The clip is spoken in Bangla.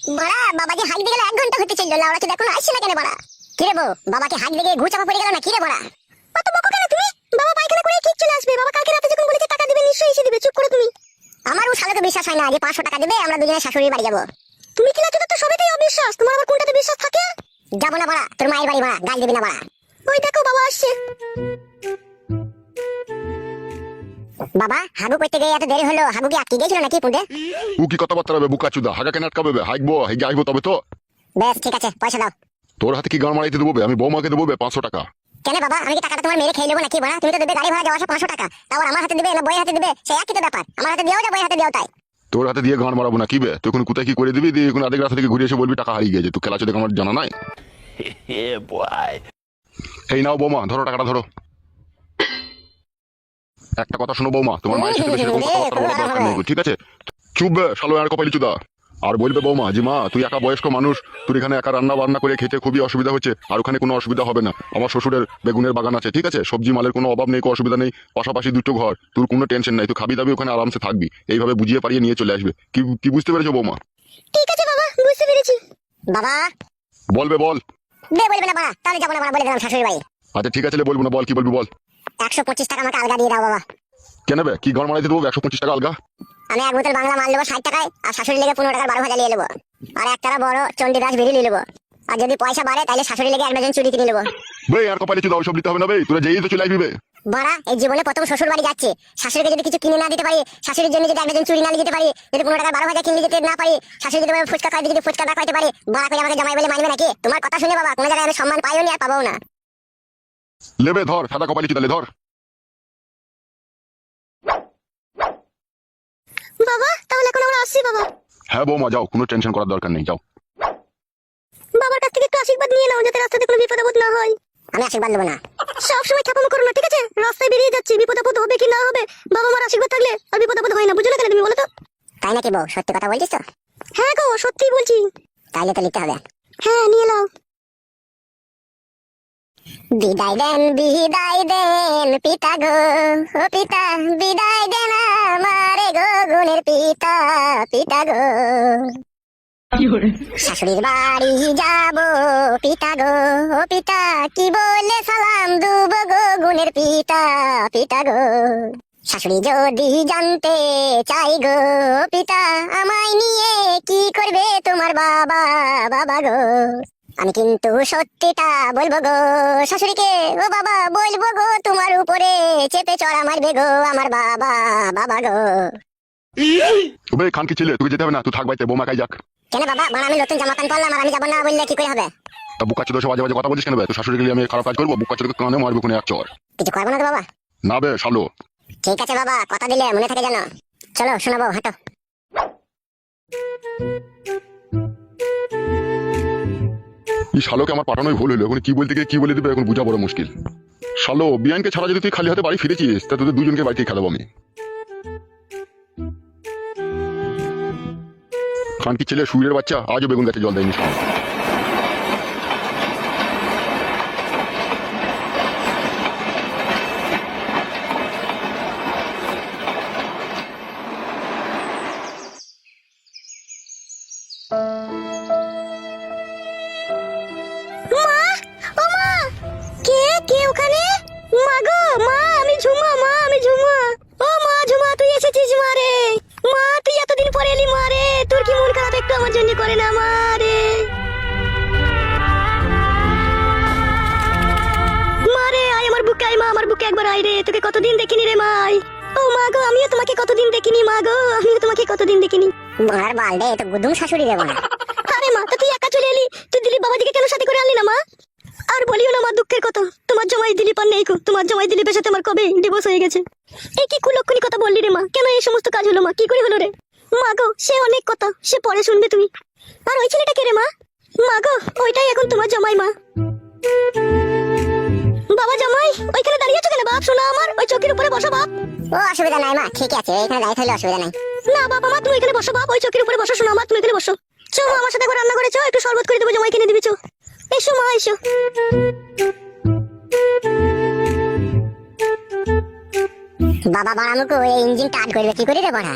বড়া বাবাকে হাঁক দিয়ে গেল 1 ঘন্টা হতে চললো, লাউড়া চোদা এখনো আসছে না কেন বড়া? কি রে বউ, বাবাকে হাঁক দিয়ে ঘু চাপা পড়ে গেল না কি রে বড়া? অত বকো কেন তুমি? বাবা পায়খানা করে ঠিক চলে আসবে। বাবা কালকে রাতে যখন বলেছে টাকা দিবে নিশ্চয়ই এসে দিবে, চুপ করো তুমি। আমার ও শালাকে বিশ্বাস হয় না যে 500 টাকা দিবে আমরা দুজনে শাশুড়ির বাড়ি যাব। তুমি কি লাচুদা তো সবেতেই অবিশ্বাস, তোমার আবার কোনটাতে বিশ্বাস থাকে? যাব না বড়া, তোর মায়ের বাড়ি বড়া, গাল দিবি না বড়া। ওই দেখো বাবা আসছে। বাবা হাগু করতে গিয়ে এত দেরি হলো, হাগু কি আটকে গেছিল নাকি পুঁতে? ও কি কথাবার্তা হবে বুকাচুদা? হাগা কেন আটকাবে? হাইকবো হেগে আইবো তবে তো। বেশ ঠিক আছে, পয়সা দাও। তোর হাতে কি গান মারাইতে দেবো? আমি বৌমাকে দেবো 500 টাকা। কেন বাবা, আমি কি টাকাটা তোমার মেরে খেয়ে নেবো নাকি বড়া? তুমি তো দেবে গাড়ি ভাড়া যাওয়া আসা 500 টাকা, তাও আমার হাতে দিবে না বইয়ের হাতে দিবে? সেই একই তো ব্যাপার, আমার হাতে দিও যা বইয়ের হাতে দিও তাই। তোর হাতে দিয়ে গান মারাবো না কি বে? তুই এখন কোথায় কি করে দিবি? দিয়ে এখন আধেক রাস্তা থেকে ঘুরে এসে বলবি টাকা হারিয়ে গেছে। তুই খেলা চোদে আমার জানা নাই। এই নাও বৌমা, ধরো টাকাটা ধরো। একটা কথা শোনো বৌমা, তোমার মায়ের সাথে বেশি এরকম কথাবার্তা বলা দরকার নেই, ঠিক আছে? চুপ বে শালো আর কপালি চুদা। আর বলবে বৌমা জি মা তুই একা বয়স্ক মানুষ, তুই এখানে একা রান্না বান্না করে খেতে খুবই অসুবিধা হচ্ছে। আর ওখানে কোনো অসুবিধা হবে না, আমার শ্বশুরের বেগুনের বাগান আছে, ঠিক আছে? সবজি মালের কোনো অভাব নেই, কোনো অসুবিধা নেই, পাশাপাশি দুটো ঘর, তোর কোনো টেনশন নাই, তুই খাবি দাবি ওখানে আরামসে থাকবি। এইভাবে বুঝিয়ে পারিয়ে নিয়ে চলে আসবে। কি কি বুঝতে পেরেছো বৌমা? ঠিক আছে বাবা, বুঝতে পেরেছি। বাবা বলবে বল। বলবে না বাবা, তাহলে যাবো না বাবা, বলে দিলাম শাশুড়ি বাড়ি। আচ্ছা ঠিক আছে বলবো না, বল কি বলবি বল। 125 টাকা আমাকে আলগা দিয়ে দাও বাবা। কেন বে কি গান মারাইতে দেবো 125 টাকা আলগা? আমি 1 বোতল বাংলা মাল নেবো 60 টাকায়, আর শাশুড়ি লেগে 15 টাকার 12 ভাজা নিয়ে নেবো, আর একটা বড় চণ্ডীদাস বিড়ি নিয়ে নেবো। আর যদি পয়সা বাড়ে তাহলে শাশুড়ি লেগে 1 ডজন চুরি কিনে নেবো। বে আর কপালি চুদা ওসব দিতে হবে না বে, তোরা যেই তো চলে আসবি বে। বড়া এই জীবনে প্রথম শ্বশুর বাড়ি যাচ্ছে, শাশুড়িকে যদি কিছু কিনে না দিতে পারি, শাশুড়ির জন্য যদি 1 ডজন চুরি না নিয়ে যেতে পারি, যদি 15 টাকার 12 ভাজা কিনে যেতে না পারি, শাশুড়ি যদি ফুচকা খাইতে যদি ফুচকা না খাইতে পারি, বড়া করে আমাকে জামাই বলে মানবে নাকি? তোমার কথা শুনে বাবা কোনো জায়গায় আমি সম্মান পাইও নি আর পাবো না। লেবে ধর সাদা কপালি চুদা, লে ধর। বাবা তাহলে এখন আমরা আসছি বাবা। হ্যাঁ বৌমা যাও, কোনো টেনশন করার দরকার নেই, যাও। বাবার কাছ থেকে একটু আশীর্বাদ নিয়ে নাও যাতে রাস্তাতে কোনো বিপদ আপদ না হয়। আমি আশীর্বাদ নেবো না। সব সময় খ্যাপামো করো না, ঠিক আছে? রাস্তায় বেরিয়ে যাচ্ছি, বিপদ আপদ হবে কি না হবে, বাবা মার আশীর্বাদ থাকলে আর বিপদ আপদ হয় না, বুঝলে কেন তুমি বলো তো? তাই নাকি বউ, সত্যি কথা বলছিস তো? হ্যাঁ গো সত্যি বলছি। তাইলে তো নিতে হবে। হ্যাঁ নিয়ে নাও। বিদায় দেন পিতা গো, ও পিতা বিদায় দেন আমারে গো, গুণের পিতা পিতা গো। শাশুড়ির বাড়ি যাব পিতা গো, ও পিতা কি বলে সালাম দুব গো, গুণের পিতা পিতা গো। শাশুড়ি যদি জানতে চাই গো পিতা, আমায় নিয়ে কি করবে তোমার বাবা বাবা গো। আমি কিন্তু সত্যিটা বলবো গো শাশুড়িকে, ও বাবা বলবো গো তোমার উপরে চেপে চড়া মারবে গো আমার বাবা বাবা গো। তবে খান কি ছেলে, তুই যেতে হবে না, তুই থাক বাড়িতে, বৌমা কাই যাক। কেন বাবা, মানে আমি নতুন জামা প্যান্ট পরলাম আর আমি যাবো না বললে কি করে হবে? তা বুকাচুদা সব বাজে বাজে কথা বলছিস কেন বে? তুই শাশুড়ি গেলে আমি খারাপ কাজ করবো? বুকাচুদাকে কানে মারবো কোনো এক চর। কিছু করবো না তো বাবা? না বে শালো। ঠিক আছে বাবা, কথা দিলে মনে থাকে জানো। চলো শোনাবো, হাঁটো। এই শালোকে আমার পাঠানোই ভুল হলো, এখন কি বলতে গিয়ে কি বলে দিবে এখন বোঝা বড় মুশকিল। শালো বিয়ানকে ছাড়া যদি তুই খালি হাতে বাড়ি ফিরেছিস, তা তোদের দুজনকে বাড়িতে খেলাবো আমি। খান কি ছেলে, সুইরের বাচ্চা, আজও বেগুন গাছে জল দেয়নি শালো। মা, ও মা, কে কে ওখানে? মা গো মা, আমি ঝুমা, মা আমি ঝুমা। ও মা ঝুমা তুই এসেছিস মা রে। মা তুই এতদিন পরে এলি মা রে, তোর কি মন খারাপ একটু আমার জন্য করে না মা রে? মা রে আয় আমার বুকে, আয় মা আমার বুকে একবার আয় রে, তোকে কতদিন দেখিনি রে মাই। ও মা গো আমিও তোমাকে কতদিন দেখিনি মা গো, আমিও তোমাকে কতদিন দেখিনি। বোনার বালডে তো গুদুম শাশুড়ি রে বোনা। আরে মা তো তুই একা চলে এলি, তুই দিলীপ বাবাজিকে কেন সাথে করে আনলি না মা? আর বলিও না মা দুঃখের কথা, তোমার জামাই দিলীপ আর নেই গো, তোমার জামাই দিলীপের সাথে আমার কবে ডিভোর্স হয়ে গেছে। এই কি কুলক্ষণী কথা বললি রে মা, কেন এই সমস্ত কাজ হলো মা, কি করে হলো রে? মা গো সে অনেক কথা, সে পরে শুনবে তুমি। আর ওই ছেলেটা কে রে মা? মা গো ওইটাই এখন তোমার জামাই মা। বাবা জামাই ওইখানে দাঁড়িয়ে আছো কেন বাপ শোনা আমার, ওই চৌকির উপরে বসো বাপ। ও অসুবিধা নাই মা, ঠিক আছে এখানে দাঁড়িয়ে থাকলে অসুবিধা নাই। না বাবা মা তুমি এখানে বসো বাপ, ওই চৌকির উপরে বসো শোনা মা, তুমি এখানে বসো। চো মা আমার সাথে একবার রান্না করে চো, একটু শরবত করে দেবো, জামাই কিনে দিবি চো। এসো মা এসো। বাবা বাড়ামুকু এই ইঞ্জিন টাট করবে কি করে রে বাড়া?